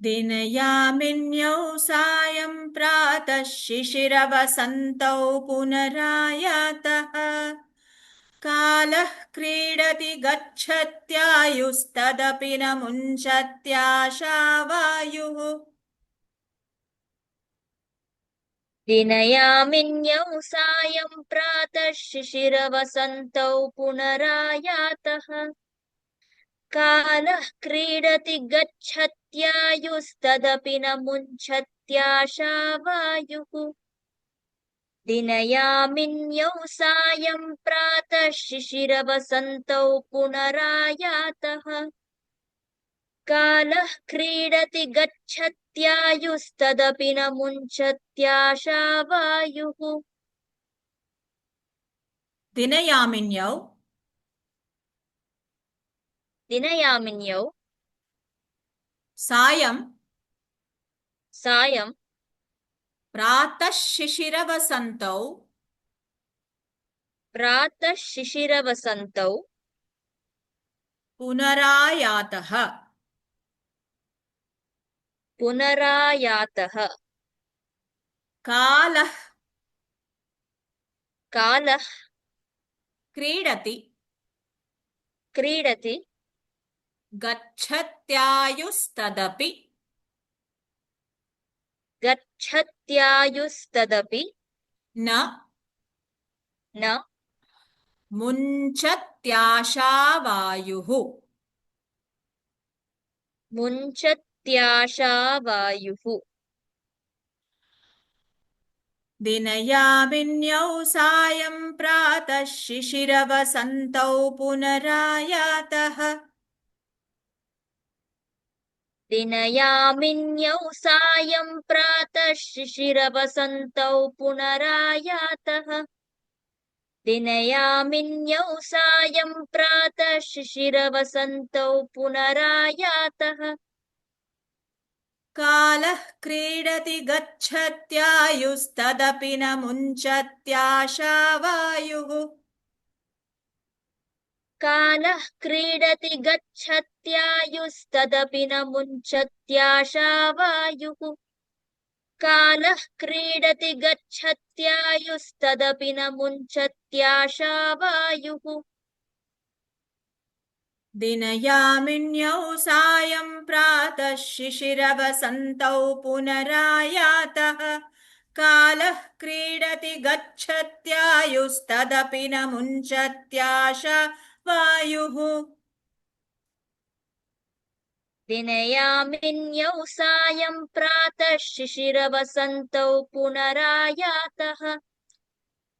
दिनयामिन्यौ सायं प्रातः शिशिरवसन्तौ पुनरायातः कालः क्रीडति गच्छत्यायुस्तदपि न मुञ्चत्याशावायुः। दिनयामिन्यौ सायं प्रातः शिशिरवसन्तौ पुनरायातः कालः क्रीडति गच्छत्यायुस्तदपि न मुञ्चत्याशावायुः। दिनयामिन्यौ सायं प्रातः शिशिरवसन्तौ पुनरायातः कालः क्रीडति गच्छत्यायुस्तदपि न मुञ्चत्याशावायुः। दिनयामिन्यौ दिनयामिन्यौ सायं सायं प्रातः शिशिरवसन्तौ प्रातः शिशिरवसन्तौ पुनरायातः पुनरायातः कालः कालः क्रीडति क्रीडति गच्छत्यायुस्तदपि गच्छत्यायुस्तदपि न न मुञ्चत्याशावायुः। मुञ्चत्याशावायुः। दिनयामिन्यौ सायं प्रातः शिशिरवसन्तौ पुनरायातः दिनयामिन्यौ सायं प्रातः शिशिरवसन्तौ पुनरायातः दिनयामिन्यौ सायं प्रातः शिशिरवसन्तौ पुनरायातः कालः क्रीडति गच्छत्यायुस्तदपि न मुञ्चत्याशावायुः। कालः क्रीडति गच्छत्यायुस्तदपि न मुञ्चत्याशावायुः। कालः क्रीडति गच्छत्यायुस्तदपि न मुञ्चत्याशावायुः। दिनयामिन्यौ सायं प्रातः शिशिरवसन्तौ पुनरायातः कालः क्रीडति गच्छत्यायुस्तदपि न मुञ्चत्याशावायुः। दिनयामिन्यौ सायं प्रातः शिशिरवसन्तौ पुनरायातः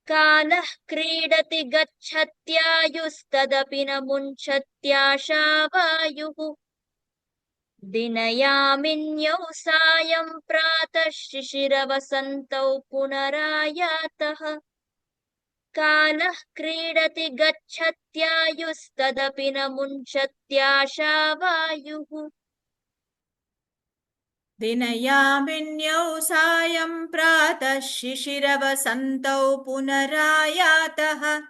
कालः क्रीडति गच्छत्यायुस्तदपि न मुञ्चत्याशावायुः। दिनयामिन्यौ सायं प्रातः शिशिरवसन्तौ पुनरायातः कालः क्रीडति गच्छत्यायुस्तदपि न मुञ्चत्याशावायुः। दिनयामिन्यौ सायं प्रातः शिशिरवसन्तौ पुनरायातः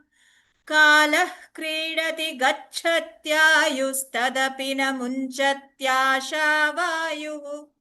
कालः क्रीडति गच्छत्यायुस्तदपि न मुञ्चत्याशावायुः।